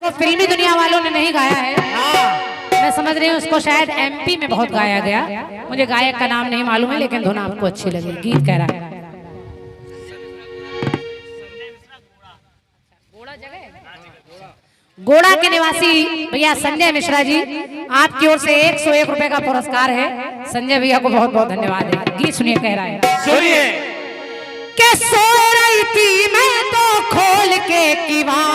तो फिल्मी दुनिया वालों ने नहीं गाया है। मैं समझ रही हूँ उसको शायद एमपी में बहुत गाया गया। मुझे गायक का नाम नहीं मालूम है, लेकिन धुन आपको अच्छी लगी। गीत कह रहा है गोड़ा के निवासी भैया संजय मिश्रा जी, आपकी ओर से 101 रुपए का पुरस्कार है। संजय भैया को बहुत बहुत धन्यवाद है। गीत सुनिए, कह रहा है सुनिए। के सो रही थी मैं तो खोल के किवाड़,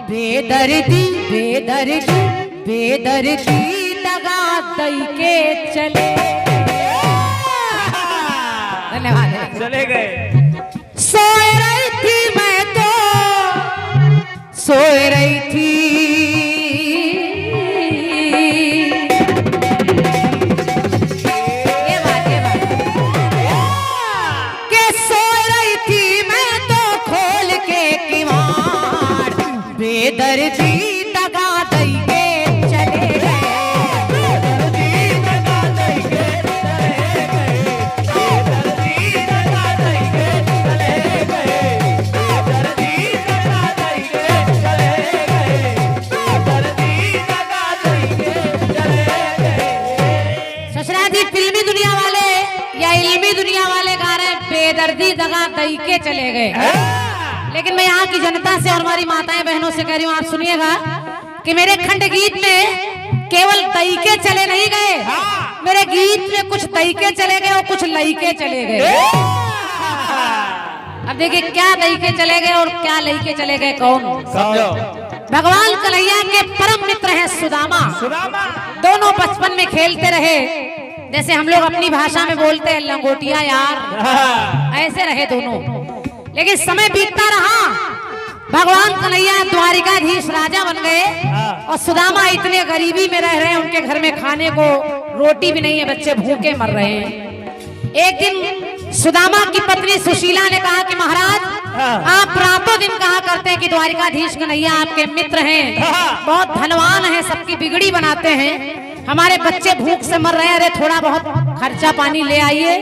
बेदर्दी बेदर्दी बेदर्दी लगा दई के चले। धन्यवाद। चले गए। सो रही थी मैं तो सो रही थी, ये बात के सो रही थी मैं तो खोल के किवाड़, बेदर्दी दगा दई के चले गए। बेदर्दी दगा दई के चले गए। बेदर्दी दगा दई के चले गए। बेदर्दी दगा दई के चले गए। बेदर्दी दगा दई के चले गए। ससुरा जी फिल्मी दुनिया वाले या इल्मी दुनिया वाले गा रहे हैं बेदर्दी दगा दई के चले गए। लेकिन मैं यहाँ की जनता से और हमारी माताएं बहनों से कह रही हूँ, आप सुनिएगा कि मेरे खंड गीत में केवल तरीके चले नहीं गए, मेरे गीत में कुछ तरीके चले गए और कुछ लईके चले गए। अब देखिए क्या लईके चले गए और क्या लईके चले गए, कौन? समझो। भगवान कन्हैया के परम मित्र हैं सुदामा। सुदामा दोनों बचपन में खेलते रहे, जैसे हम लोग अपनी भाषा में बोलते हैं लंगोटिया यार, ऐसे रहे दोनों। लेकिन समय बीतता रहा, भगवान कन्हैया द्वारिकाधीश राजा बन गए और सुदामा इतने गरीबी में रह रहे हैं, उनके घर में खाने को रोटी भी नहीं है, बच्चे भूखे मर रहे हैं। एक दिन सुदामा की पत्नी सुशीला ने कहा कि महाराज आप रातों दिन कहा करते हैं कि द्वारिकाधीश कन्हैया आपके मित्र हैं, बहुत धनवान हैं, सबकी बिगड़ी बनाते हैं, हमारे बच्चे भूख से मर रहे हैं, अरे थोड़ा बहुत खर्चा पानी ले आइए।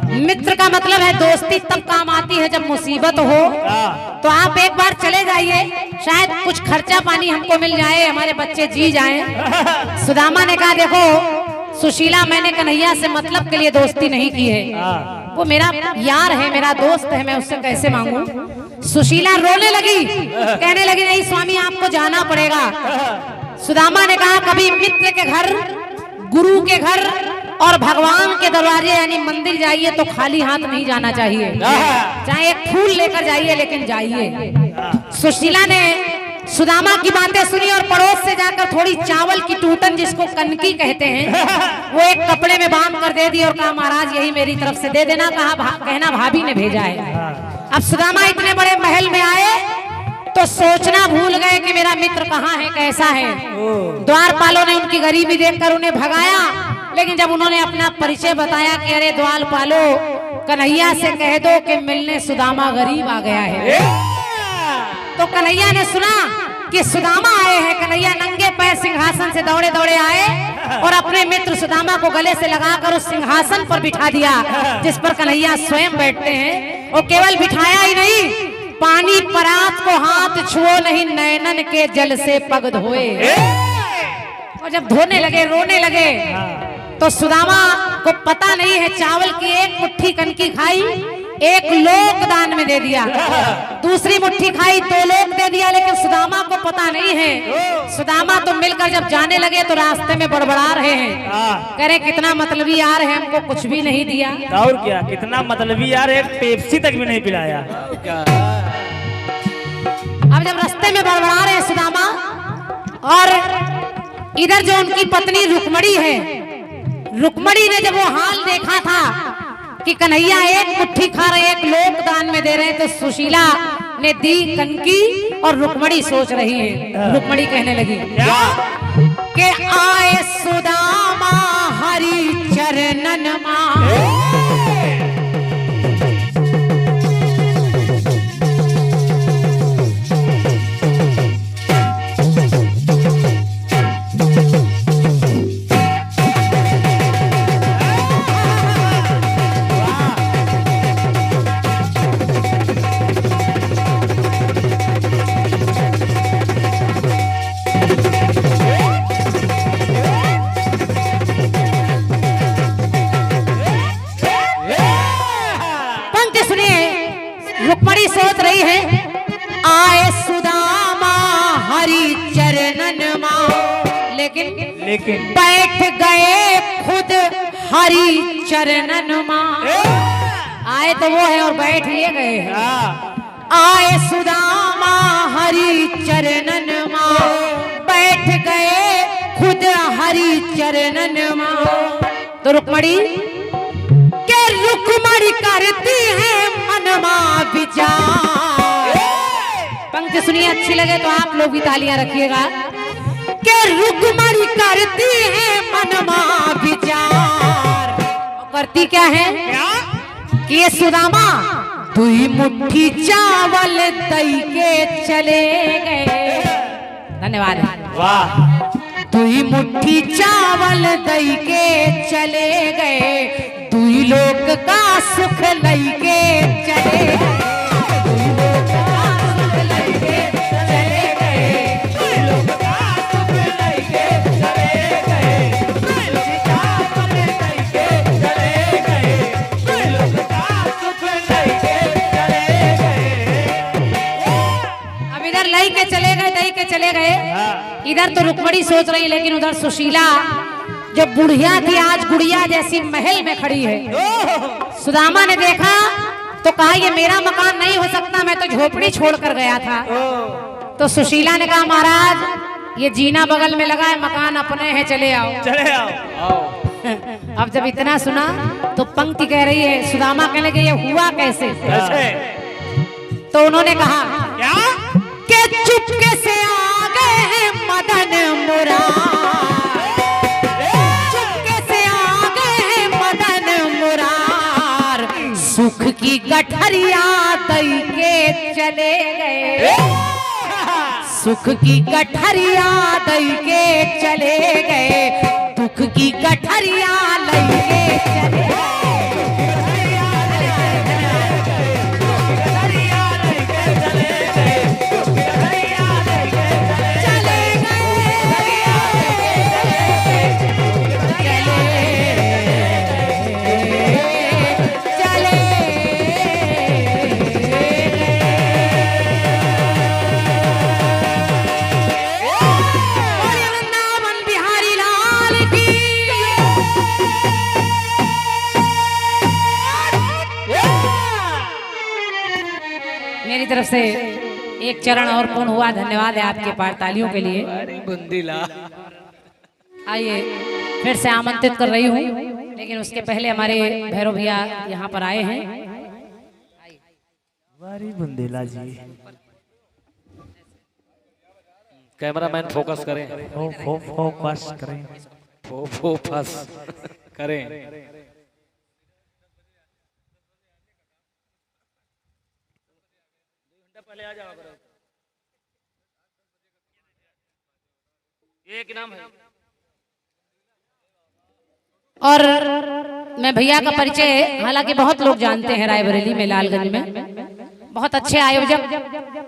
मित्र का मतलब है दोस्ती तब काम आती है जब मुसीबत हो, तो आप एक बार चले जाइए, शायद कुछ खर्चा पानी हमको मिल जाए, हमारे बच्चे जी जाएं। सुदामा ने कहा देखो सुशीला, मैंने कन्हैया से मतलब के लिए दोस्ती नहीं की है, वो मेरा यार है, मेरा दोस्त है, मैं उससे कैसे मांगू। सुशीला रोने लगी, कहने लगी नहीं स्वामी आपको जाना पड़ेगा। सुदामा ने कहा कभी मित्र के घर, गुरु के घर और भगवान के दरवाजे यानी मंदिर जाइए तो खाली हाथ नहीं जाना चाहिए, चाहे एक फूल लेकर जाइए लेकिन जाइए। सुशीला ने सुदामा की बातें सुनी और पड़ोस से जाकर थोड़ी चावल की टूटन, जिसको कनकी कहते हैं, वो एक कपड़े में बांध कर दे दी और कहा महाराज यही मेरी तरफ से दे देना, कहा कहना भाभी ने भेजा है। अब सुदामा इतने बड़े महल में आए तो सोचना भूल गए कि मेरा मित्र कहाँ है, कैसा है। द्वारपालों ने उनकी गरीबी देखकर उन्हें भगाया, लेकिन जब उन्होंने अपना परिचय बताया कि अरे द्वारपालो कन्हैया से कह दो कि मिलने सुदामा गरीब आ गया है, तो कन्हैया ने सुना कि सुदामा आए हैं। कन्हैया नंगे पैर सिंहासन से दौड़े दौड़े आए और अपने मित्र सुदामा को गले से लगाकर उस सिंहासन पर बिठा दिया जिस पर कन्हैया स्वयं बैठते हैं। और केवल बिठाया ही नहीं, पानी परात को हाथ छुओ नहीं, नैनन के जल से पग धोए। और जब धोने लगे, रोने लगे, तो सुदामा को पता नहीं है, चावल की एक मुट्ठी कनकी खाई, एक लोक दान में दे दिया, दूसरी मुट्ठी खाई 2 लोक दे दिया, लेकिन सुदामा को पता नहीं है। सुदामा तो मिलकर जब जाने लगे तो रास्ते में बड़बड़ा रहे हैं, कह रहे कितना मतलबी यार है, हमको कुछ भी नहीं दिया। और क्या, कितना मतलबी यार, एक पेप्सी तक भी नहीं पिलाया। अब जब रास्ते में बड़बड़ा रहे सुदामा, और इधर जो उनकी पत्नी रुक्मणी है, रुक्मणी ने जब वो हाल देखा था कि कन्हैया एक मुट्ठी खा रहे, एक लोक दान में दे रहे हैं, तो सुशीला ने दी कनकी और रुक्मणी सोच रही है। रुक्मणी कहने लगी कि आए सुदामा हरि चरणन मां। रुक्मणी सोच रही है, आए सुदामा हरि चरणन मां, लेकिन बैठ गए खुद हरि चरणन मां। आए तो वो है और बैठ लिए गए हैं। आए सुदामा हरि चरणन मां, बैठ गए खुद हरि चरणन मां। तो रुक्मणी करती है मनमा विचार। पंक्ति सुनिए, अच्छी लगे तो आप लोग भी तालियां रखिएगा। कि रुक्मणी करती है मनमा विचार। करती क्या है कि ये सुदामा दुई मुट्ठी चावल दई के चले गए। धन्यवाद। वाह। दुई मुट्ठी चावल दई के चले गए, दुई लोक का सुख लई के चले गए। दुई लोक का सुख लई के चले गए, दुई लोक का सुख लई के चले गए, दुई लोक का सुख लई के चले गए, दुई लोक का सुख लई के चले गए। अब इधर लई के चले गए, दई के चले गए। इधर तो रुक्मणी सोच रही, लेकिन उधर सुशीला जो बुढ़िया थी आज गुड़िया जैसी महल में खड़ी है। सुदामा ने देखा तो कहा ये मेरा मकान नहीं हो सकता, मैं तो झोपड़ी छोड़कर गया था। तो सुशीला ने कहा महाराज ये जीना बगल में लगा है, मकान अपने हैं, चले आओ चले आओ। अब जब इतना सुना तो पंक्ति कह रही है, सुदामा कहने लगे ये हुआ कैसे? तो उन्होंने कहा क्या कि चुपके से आ गए हैं मदन मुराद, सुख की गठरिया दई के चले गए। सुख की गठरिया दई के चले गए, दुख की गठरिया लई के चले गए। मेरी तरफ से एक चरण और पूर्ण हुआ। धन्यवाद है आपके पास तालियों के लिए। आइए फिर से आमंत्रित कर रही हूँ, लेकिन उसके पहले हमारे भैरव भैया यहाँ पर आए हैं। वारी बुंदेला जी, कैमरामैन फोकस करें। फोकस करें, फोकस करें। पहले आ जाओ करो। ये क्या नाम है? और मैं भैया का परिचय हालांकि बहुत लोग जानते हैं, रायबरेली में लालगंज में बहुत अच्छे आयोजक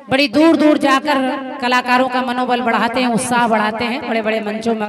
बड़ी दूर दूर जाकर कलाकारों का मनोबल बढ़ाते हैं, उत्साह बढ़ाते हैं, बड़े बड़े मंचों में